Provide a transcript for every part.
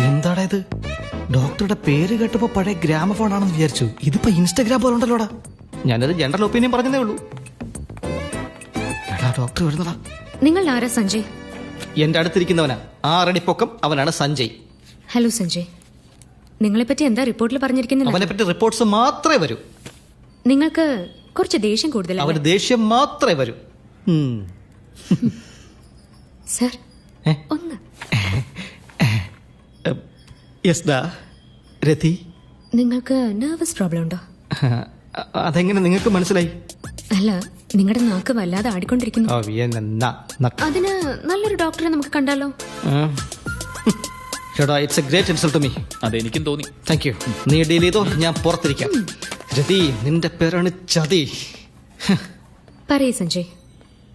എന്താടാ ഇത്? ഡോക്ടറുടെ പേര് കേട്ടപ്പോ പഴയ ഗ്രാമഫോൺ ആണെന്ന് വിചാരിച്ചു. ഇതിപ്പോ ഇൻസ്റ്റഗ്രാം പോലെ ഉണ്ടല്ലോടാ. ഞാനൊരു ജനറൽ ഒപ്പീനിയൻ പറഞ്ഞതേ ഉള്ളൂ. എടാ ഡോക്ടർ വരുന്നടാ. നിങ്ങൾ ആരാ സഞ്ജയ്? എന്റെ അടുത്തിരിക്കുന്നവനാ 6 അടി പൊക്കം, അവനാണ് സഞ്ജയ്. ഹലോ സഞ്ജയ്, നിങ്ങളെ പറ്റി എന്താ റിപ്പോർട്ടിൽ പറഞ്ഞിരിക്കുന്നത്? അവനെ പറ്റി റിപ്പോർട്ട്സ് മാത്രമേ വരൂ. നിങ്ങൾക്ക് കുറച്ച് ദേഷ്യം കൂടുതലാണ്. അവന് ദേഷ്യം മാത്രമേ വരൂ. സർ ഒന്ന്. യെസ് ഡാ രതി. നിങ്ങൾക്ക് നെർവസ് പ്രോബ്ലം ഉണ്ടോ? അതെങ്ങനെ നിങ്ങൾക്ക് മനസ്സിലായി? അല്ല, നിങ്ങളുടെ നാക്ക് വല്ലാതെ ആടിക്കൊണ്ടിരിക്കുന്നു. അതിന് നല്ലൊരു ഡോക്ടറെ നമുക്ക് കണ്ടാലോ? It's a great insult to me. അതെനിക്കും തോന്നി. Thank U. നീ ഡീൽ ചെയ്തോ, ഞാൻ പുറത്തിരിക്കാം. രതി, നിന്റെ പേരാണ് ചതി. പറയേ സഞ്ജയ്,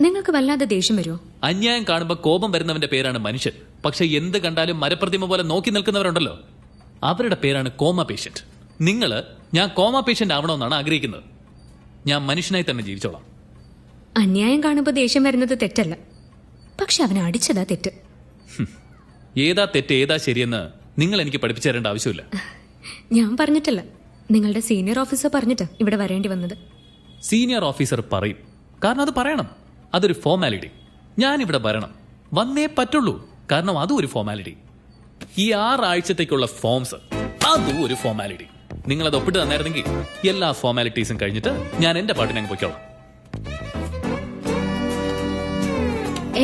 നിങ്ങൾക്ക് വല്ലാതെ ദേഷ്യം വരുമോ? അന്യായം കാണുമ്പോൾ കോപം വരുന്നവന്റെ പേരാണ് മനുഷ്യൻ. പക്ഷെ എന്ത് കണ്ടാലും മരപ്രതിമ പോലെ നോക്കി നിൽക്കുന്നവരുണ്ടല്ലോ, അവരുടെ പേരാണ് കോമ പേഷ്യന്റ്. ഞാൻ കോമ പേഷ്യന്റ് ആവണമെന്നാണ് ആഗ്രഹിക്കുന്നത്. ഞാൻ മനുഷ്യനായി തന്നെ ജീവിച്ചോളാം. അന്യായം കാണുമ്പോൾ ദേഷ്യം വരുന്നത് തെറ്റല്ല, പക്ഷെ അവനെ അടിച്ചതാ തെറ്റ്. ഏതാ തെറ്റ് ഏതാ ശരിയെന്ന് നിങ്ങൾ എനിക്ക് പഠിപ്പിച്ചു തരേണ്ട ആവശ്യമില്ല. ഞാൻ പറഞ്ഞിട്ടില്ല, നിങ്ങളുടെ സീനിയർ ഓഫീസർ പറഞ്ഞിട്ട് ഇവിടെ വരേണ്ടി വന്നത്. സീനിയർ ഓഫീസർ പറയും, കാരണം അത് പറയണം. അതൊരു ഫോർമാലിറ്റി. ഞാനിവിടെ വരണം, വന്നേ പറ്റുള്ളൂ, കാരണം അതും ഒരു ഫോർമാലിറ്റി. ഈ 6 ആഴ്ചത്തേക്കുള്ള ഫോംസ്, അതും ഒരു ഫോർമാലിറ്റി. നിങ്ങളത് ഒപ്പിട്ട് തന്നായിരുന്നെങ്കിൽ എല്ലാ ഫോർമാലിറ്റീസും കഴിഞ്ഞിട്ട് ഞാൻ എന്റെ പാട്ടിനെ അങ്ങ് പൊയ്ക്കോളാം.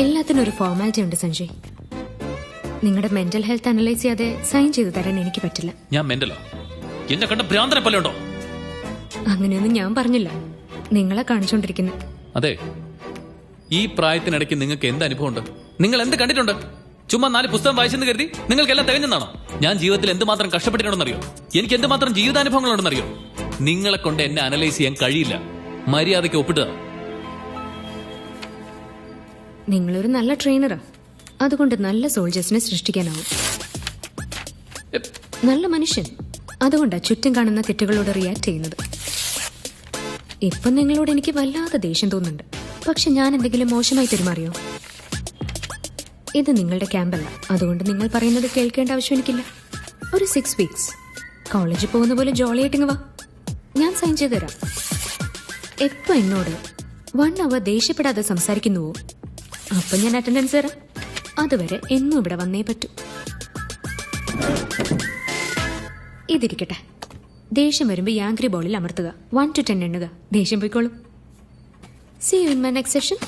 എല്ലാത്തിനും ഒരു ഫോർമാലിറ്റി ഉണ്ട് സഞ്ജയ്. നിങ്ങളുടെ മെന്റൽ ഹെൽത്ത് അനലൈസ് ചെയ്യാതെ സൈൻ ചെയ്തു തരാൻ എനിക്ക് പറ്റില്ല. ഞാൻ മെന്റലോ? എന്നെ കണ്ട ഭ്രാന്തനെ പോലെ ഉണ്ടോ? അങ്ങനെയൊന്നും ഞാൻ പറഞ്ഞില്ല, നിങ്ങളെ കാണിച്ചോണ്ടിരിക്കുന്നു. അതെ, ഈ പ്രായത്തിനിടയ്ക്ക് നിങ്ങൾക്ക് എന്ത് അനുഭവം ഉണ്ട്? നിങ്ങൾ എന്ത് കണ്ടിട്ടുണ്ട്? ചുമ്മാ 4 പുസ്തകം വായിച്ചെന്ന് കരുതി നിങ്ങൾക്കെല്ലാം തികഞ്ഞെന്നാണോ? ഞാൻ ജീവിതത്തിൽ എന്തുമാത്രം കഷ്ടപ്പെട്ടിട്ടുണ്ടെന്നറിയോ? എനിക്ക് എന്തുമാത്രം ജീവിതാനുഭവങ്ങളുണ്ടെന്നറിയോ? നിങ്ങളെ കൊണ്ട് എന്നെ അനലൈസ് ചെയ്യാൻ കഴിയില്ല. മര്യാദയ്ക്ക് ഒപ്പിട്ടുക. നിങ്ങളൊരു നല്ല ട്രെയിനറാ, അതുകൊണ്ട് നല്ല സോൾജേഴ്സിനെ സൃഷ്ടിക്കാനാവും. നല്ല മനുഷ്യൻ, അതുകൊണ്ടാ ചുറ്റും കാണുന്ന തെറ്റുകളോട് റിയാക്ട് ചെയ്യുന്നത്. ഇപ്പൊ നിങ്ങളോട് എനിക്ക് വല്ലാതെ ദേഷ്യം തോന്നുന്നുണ്ട്, പക്ഷെ ഞാൻ എന്തെങ്കിലും മോശമായി പെരുമാറിയോ? ഇത് നിങ്ങളുടെ ക്യാമ്പല്ല, അതുകൊണ്ട് നിങ്ങൾ പറയുന്നത് കേൾക്കേണ്ട ആവശ്യം എനിക്കില്ല. ഒരു 6 വീക്സ് കോളേജിൽ പോകുന്ന പോലെ ജോളിയായിട്ടിങ്ങ് വാ, ഞാൻ സൈൻ ചെയ്ത് തരാം. എപ്പോ എന്നോട് 1 അവർ ദേഷ്യപ്പെടാതെ സംസാരിക്കുന്നുവോ, അപ്പൊ ഞാൻ അറ്റൻഡൻസ് തരാം. അതുവരെ എന്നും ഇവിടെ വന്നേ പറ്റൂ. ഇതിരിക്കട്ടെ, ദേഷ്യം വരുമ്പോ യാങ്ക്രി ബോളിൽ അമർത്തുക. 1 to 10 എണ്ണുക, ദേഷ്യം പോയിക്കോളും. See you in my next session.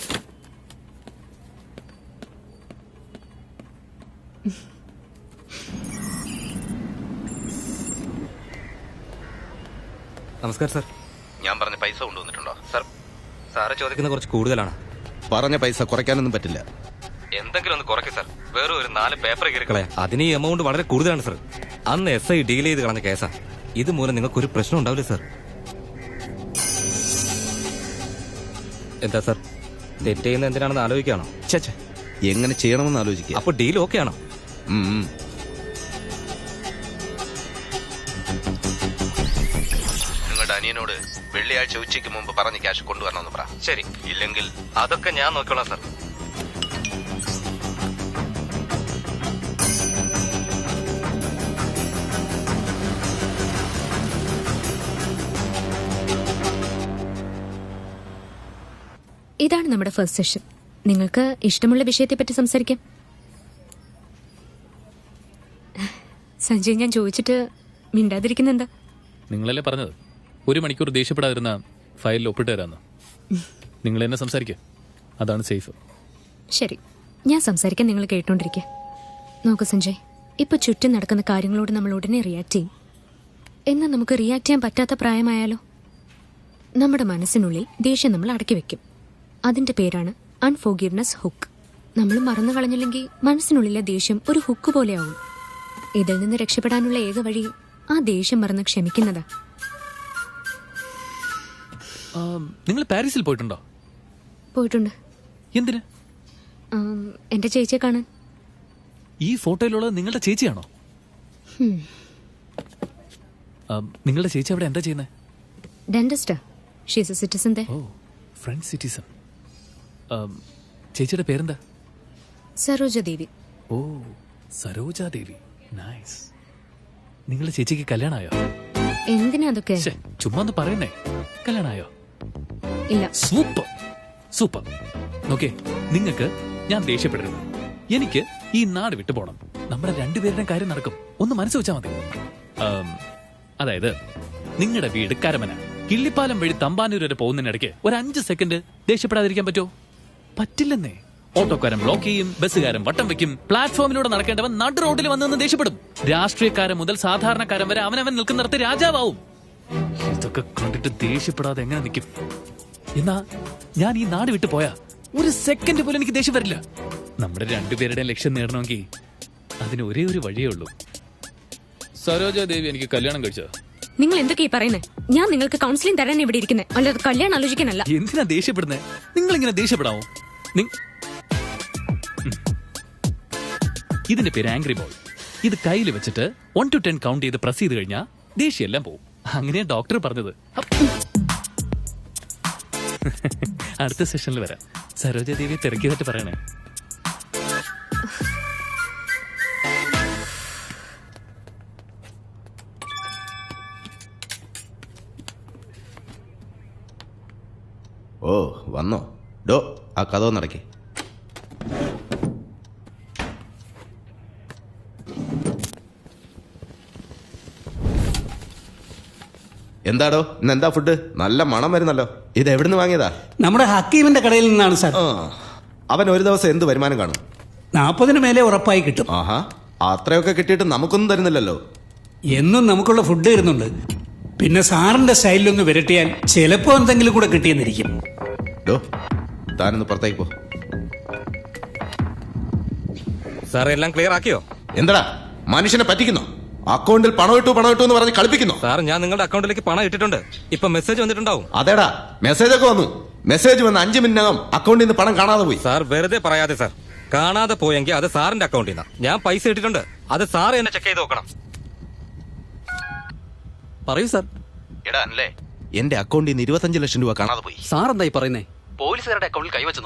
നമസ്കാരം സാർ. ഞാൻ പറഞ്ഞ പൈസ കൊണ്ടുവന്നിട്ടുണ്ടോ? സാർ, സാറ് ചോദിക്കുന്നത് കുറച്ച് കൂടുതലാണ്. പറഞ്ഞ പൈസ കുറയ്ക്കാനൊന്നും പറ്റില്ല. എന്തെങ്കിലും ഒന്ന് കുറയ്ക്കും സാർ. വേറെ ഒരു 4 പേപ്പർ കയറിക്കളെ. അതിന് ഈ എമൗണ്ട് വളരെ കൂടുതലാണ് സാർ. അന്ന് SI ഡീൽ ചെയ്ത് കളഞ്ഞ കേസാ. ഇതുമൂലം നിങ്ങൾക്കൊരു പ്രശ്നം ഉണ്ടാവില്ല സാർ. എന്താ സാർ, തെറ്റ് ചെയ്യുന്ന എന്തിനാണെന്ന് ആലോചിക്കുകയാണോ? ചേച്ചേ, എങ്ങനെ ചെയ്യണമെന്ന് ആലോചിക്കുക. അപ്പൊ ഡീൽ ഓക്കെ ആണോ? നിങ്ങളുടെ അനിയനോട് വെള്ളിയാഴ്ച ഉച്ചയ്ക്ക് മുമ്പ് പറഞ്ഞ് ക്യാഷ് കൊണ്ടുവരണമെന്ന് പറ. ശരി. ഇല്ലെങ്കിൽ അതൊക്കെ ഞാൻ നോക്കിക്കോളാം സാർ. ഇതാണ് നമ്മുടെ ഫസ്റ്റ് സെഷൻ. നിങ്ങൾക്ക് ഇഷ്ടമുള്ള വിഷയത്തെപ്പറ്റി സംസാരിക്കാം. സഞ്ജയ്, ഞാൻ ചോദിച്ചിട്ട് മിണ്ടാതിരിക്കുന്ന എന്താ? നിങ്ങളല്ലേ പറഞ്ഞത് 1 മണിക്കൂർ ദേഷ്യപ്പെടാതിരുന്ന ഫയലിൽ ഒപ്പിട്ട് തരാന്ന്. നിങ്ങൾ എന്നെ സംസാരിക്കുക, അതാണ് സേഫ്. ശരി, ഞാൻ സംസാരിക്കാൻ നിങ്ങൾ കേട്ടോണ്ടിരിക്കുക. നോക്ക് സഞ്ജയ്, ഇപ്പൊ ചുറ്റും നടക്കുന്ന കാര്യങ്ങളോട് നമ്മൾ ഉടനെ റിയാക്ട് ചെയ്യും. എന്നാൽ നമുക്ക് റിയാക്ട് ചെയ്യാൻ പറ്റാത്ത പ്രായമായാലോ? നമ്മുടെ മനസ്സിനുള്ളിൽ ദേഷ്യം നമ്മൾ അടക്കി വെക്കും. അതിന്റെ പേരാണ് അൺഫോർഗിവ്നെസ് ഹുക്ക്. നമ്മൾ മറന്നു കളഞ്ഞില്ലെങ്കിൽ മനസ്സിനുള്ളിലെ ദേഷ്യം ഒരു ഹുക്ക് പോലെയാവും. ഇതിൽ നിന്ന് രക്ഷപ്പെടാനുള്ള ഏക വഴി ആ ദേഷ്യം മറന്ന് ക്ഷമിക്കുന്നതാ. നിങ്ങൾ പാരീസിൽ പോയിട്ടുണ്ടോ? പോയിട്ടുണ്ട്. എന്തിന്? എന്റെ ചേച്ചിയെ കാണാൻ. ഈ ഫോട്ടോയിലുള്ളത് നിങ്ങളുടെ ചേച്ചിയാണോ? നിങ്ങളുടെ ചേച്ചി അവിടെ എന്താ ചെയ്യുന്നത്? ഡെന്റിസ്റ്റാ. She's a citizen there. ഓ, ഫ്രഞ്ച് സിറ്റിസൺ. ചേച്ചിയുടെ പേരെന്താ? സരോജ ദേവി. ഓ, സരോജാദേവി, നൈസ്. നിങ്ങളുടെ ചേച്ചിക്ക് കല്യാണമായോ? എന്തിനാ അതൊക്കെ? ശ്ശെ, ചുമ്മാ ഒന്ന് പറയണേ. കല്യാണമായോ? ഇല്ല. Super super. നോക്കേ, നിങ്ങൾക്ക് ഞാൻ ദേഷ്യപ്പെടരുത്. എനിക്ക് ഈ നാട് വിട്ടു പോണം. നമ്മുടെ രണ്ടുപേരുടെയും കാര്യം നടക്കും. ഒന്ന് മനസ്സ് വെച്ചാൽ മതി. അതായത് നിങ്ങളുടെ വീട് കരമന, കിള്ളിപ്പാലം വഴി തമ്പാനൂർ വരെ പോകുന്നതിനിടയ്ക്ക് ഒരു 5 സെക്കൻഡ് ദേഷ്യപ്പെടാതിരിക്കാൻ പറ്റുമോ? പറ്റില്ലെന്നേ. ഓട്ടോക്കാരൻ ബ്ലോക്ക് ചെയ്യും, ബസ്സുകാരൻ വട്ടം വെക്കും, പ്ലാറ്റ്ഫോമിലൂടെ നടക്കേണ്ടവൻ നടു റോഡിൽ വന്ന് ദേഷ്യപ്പെടും. രാഷ്ട്രീയക്കാരൻ മുതൽ സാധാരണക്കാരൻ വരെ അവനവൻ നിൽക്കുന്നിടത്ത് രാജാവാവും. ഇതൊക്കെ കണ്ടിട്ട് ദേഷ്യപ്പെടാതെ എങ്ങനെ നിൽക്കും? എന്നാ ഞാൻ ഈ നാട് വിട്ടു പോയാ 1 സെക്കൻഡ് പോലും എനിക്ക് ദേഷ്യം വരില്ല. നമ്മുടെ രണ്ടുപേരുടെയും ലക്ഷ്യം നേടണമെങ്കിൽ അതിന് ഒരേ ഒരു വഴിയേ ഉള്ളൂ. സരോജാദേവി എനിക്ക് കല്യാണം കഴിച്ചോ? നിങ്ങൾ എന്തൊക്കെയാ പറയുന്നത്? ഞാൻ നിങ്ങൾക്ക് കൗൺസിലിംഗ് തരാൻ ഇവിടെ ഇരിക്കുന്നത്, അല്ലാതെ കല്യാണം ആലോചിക്കാനല്ല. എന്തിനാ ദേഷ്യപ്പെടുന്നേ? നിങ്ങൾ ഇങ്ങനെ ദേഷ്യപ്പെടാമോ? ഇതിന്റെ പേര് ആംഗ്രി ബോൾ. ഇത് കയ്യിൽ വെച്ചിട്ട് 1 to 10 കൗണ്ട് ചെയ്ത് പ്രസ് ചെയ്ത് കഴിഞ്ഞാൽ ദേഷ്യം എല്ലാം പോവും. അങ്ങനെയാ ഡോക്ടർ പറഞ്ഞത്. അടുത്ത സെഷനിൽ വരാം. സരോജാദേവിയെ തിരക്കിയതായിട്ട് പറയണേ. ഓ വന്നോ? ഡോ ആ കഥ നടക്കി. എന്താടോ ഇന്നെന്താ ഫുഡ്? നല്ല മണം വരുന്നല്ലോ. ഇത് എവിടുന്ന് വാങ്ങിയതാ? നമ്മുടെ ഹക്കീമിന്റെ കടയിൽ നിന്നാണ് സാർ. അവൻ ഒരു ദിവസം എന്ത് വരുമാനം കാണും? 40 മേലെ ഉറപ്പായി കിട്ടും. ആഹാ, അത്രയൊക്കെ കിട്ടിയിട്ട് നമുക്കൊന്നും തരുന്നില്ലല്ലോ. എന്നും നമുക്കുള്ള ഫുഡ് തരുന്നുണ്ട്. പിന്നെ സാറിന്റെ സ്റ്റൈലിലൊന്ന് വിരട്ടിയാൽ ചിലപ്പോ എന്തെങ്കിലും കൂടെ കിട്ടിയെന്നിരിക്കും. ഡോ താനൊന്ന് പുറത്തേക്ക് പോ. സാർ എല്ലാം ക്ലിയർ ആക്കിയോ? എന്താടാ മനുഷ്യനെ പറ്റിക്കുന്നോ? അക്കൗണ്ടിൽ പണം ഇട്ടു എന്ന് പറഞ്ഞ് കളിപ്പിക്കുന്നു. സാർ ഞാൻ നിങ്ങളുടെ അക്കൗണ്ടിലേക്ക് പണം ഇട്ടിട്ടുണ്ട്. ഇപ്പൊ മെസ്സേജ് വന്നിട്ടുണ്ടാവും. അതേടാ മെസ്സേജ് ഒക്കെ വന്നു. മെസ്സേജ് വന്ന് 5 മിനിറ്റിനകം അക്കൗണ്ടിൽ നിന്ന് പണം കാണാതെ പോയി. സാർ വെറുതെ പറയാതെ സാർ. കാണാതെ പോയെങ്കിൽ അത് സാറിന്റെ അക്കൗണ്ടിൽ നിന്നാ. ഞാൻ പൈസ ഇട്ടിട്ടുണ്ട്. അത് സാർ എന്നെ ചെക്ക് ചെയ്ത് നോക്കണം. പറയൂ സാർ. എടാ അല്ലേ എന്റെ അക്കൗണ്ടിൽ നിന്ന് 25 ലക്ഷം രൂപ കാണാതെ പോയി. സാർ എന്തായി പറയുന്നേ? പോലീസുകാരുടെ അക്കൗണ്ടിൽ കൈവച്ചു.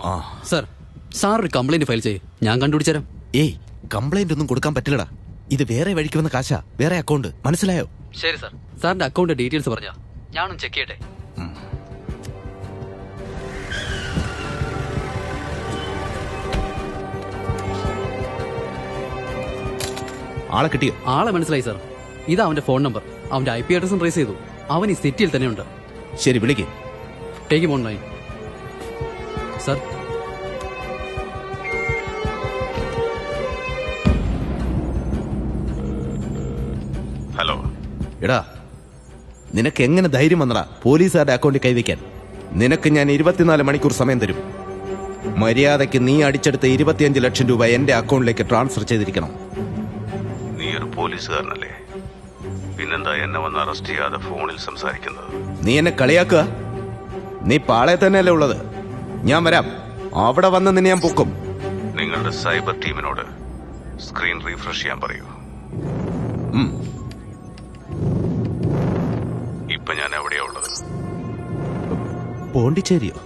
സാർ ഒരു കംപ്ലൈന്റ് ഫയൽ ചെയ്യ്, ഞാൻ കണ്ടുപിടിച്ചരാം. ഏയ് കംപ്ലൈന്റ് ഒന്നും കൊടുക്കാൻ പറ്റില്ലടാ. ഇത് വേറെ വഴിക്ക് വന്ന കാശാ, വേറെ അക്കൗണ്ട്. മനസ്സിലായോ? ശരി സാർ. സാറിന്റെ അക്കൗണ്ട് ഡീറ്റെയിൽസ് പറഞ്ഞാ ഞാനും ചെക്ക് ചെയ്യട്ടെ. ആളെ കിട്ടിയോ? ആളെ മനസ്സിലായി സാർ. ഇതാ അവന്റെ ഫോൺ നമ്പർ. അവന്റെ IP അഡ്രസ്സും ട്രേസ് ചെയ്തു. അവൻ ഈ സിറ്റിയിൽ തന്നെയുണ്ട്. ശരി വിളിക്ക്. Take him online. Sir hello. എടാ നിനക്ക് എങ്ങനെ ധൈര്യം വന്നടാ പോലീസുകാരുടെ അക്കൗണ്ടിൽ കൈവയ്ക്കാൻ? നിനക്ക് ഞാൻ 24 മണിക്കൂർ സമയം തരും. മര്യാദയ്ക്ക് നീ അടിച്ചെടുത്ത 25 ലക്ഷം രൂപ എന്റെ അക്കൗണ്ടിലേക്ക് ട്രാൻസ്ഫർ ചെയ്തിരിക്കണം. നീ ഒരു പോലീസുകാരനല്ലേ? പിന്നെന്താ എന്നെ വന്ന് അറസ്റ്റ് ചെയ്യാതെ ഫോണിൽ സംസാരിക്കുന്നത്? നീ എന്നെ കളിയാക്കുക? നീ പാളയെ തന്നെയല്ലേ ഉള്ളത്? ഞാൻ വരാം. അവിടെ വന്ന് നിന്നെ ഞാൻ പൊക്കും. നിങ്ങളുടെ സൈബർ ടീമിനോട് സ്ക്രീൻ റീഫ്രഷ് ചെയ്യാൻ പറയൂ. ഇപ്പൊ ഞാൻ എവിടെയാ ഉള്ളത്? പോണ്ടിച്ചേരിയോ?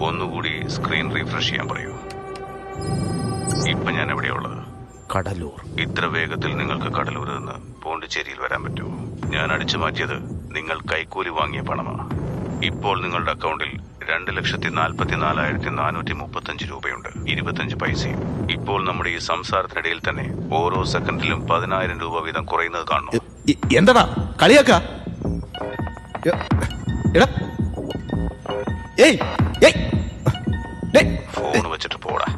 ഒന്നുകൂടി സ്ക്രീൻ റീഫ്രഷ് ചെയ്യാൻ പറയൂ. ഇപ്പൊ ഞാൻ എവിടെയാ ഉള്ളത്? കടലൂർ. ഇത്ര വേഗത്തിൽ നിങ്ങൾക്ക് കടലൂരിൽ നിന്ന് പോണ്ടിച്ചേരിയിൽ വരാൻ പറ്റുമോ? ഞാൻ അടിച്ചു മാറ്റിയത് നിങ്ങൾ കൈക്കൂലി വാങ്ങിയ പണമാണ്. ഇപ്പോൾ നിങ്ങളുടെ അക്കൗണ്ടിൽ 2,44,435 രൂപയുണ്ട്, 25 പൈസയും. ഇപ്പോൾ നമ്മുടെ ഈ സംസാരത്തിനിടയിൽ തന്നെ ഓരോ സെക്കൻഡിലും 10,000 രൂപ വീതം കുറയുന്നത് കാണുന്നു. എന്താടാ കളിയാക്ക? ഫോൺ വെച്ചിട്ട് പോടാ.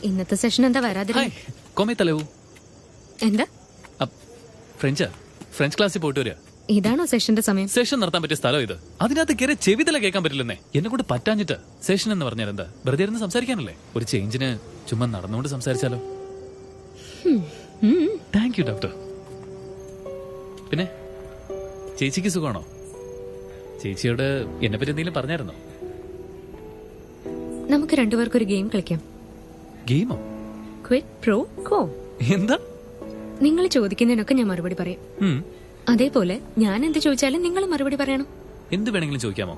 ഇന്നത്തെ സെഷൻ എന്താ വരാതിരുന്നത്? എന്താ? ഫ്രഞ്ച് ക്ലാസ്സിൽ പോയിട്ട് വരിക. ഇതാണോ സെഷന്റെ സമയം? സെഷൻ നടത്താൻ പറ്റിയ സ്ഥലം ഇത്. അതിനകത്ത് കയറി ചെവിതല കേൾക്കാൻ പറ്റില്ലെന്നേ. എന്നെ കൊണ്ട് പറ്റാഞ്ഞിട്ട്. സെഷൻ എന്ന് പറഞ്ഞാൽ എന്താ? വെറുതെ ഇരുന്ന് സംസാരിക്കാനല്ലേ? ഒരു ചേഞ്ചിന് ചുമ്മാ നടന്നുകൊണ്ട് സംസാരിച്ചാലോ? Thank you doctor. പിന്നെ ചേച്ചിക്ക് സുഖമാണോ? ചേച്ചിയോട് എന്നെ പറ്റി എന്തെങ്കിലും പറഞ്ഞായിരുന്നോ? നമുക്ക് രണ്ടുപേർക്കും ഒരു ഗെയിം കളിക്കാം. ഗെയിമോ? ക്വിറ്റ് പ്രോ കോ. എന്താ? നിങ്ങൾ ചോദിക്കുന്നതിനൊക്കെ ഞാൻ മറുപടി പറയും. അതേപോലെ ഞാൻ എന്ത് ചോദിച്ചാലും നിങ്ങൾ മറുപടി പറയണം. എന്ത് വേണമെങ്കിലും ചോദിക്കാമോ?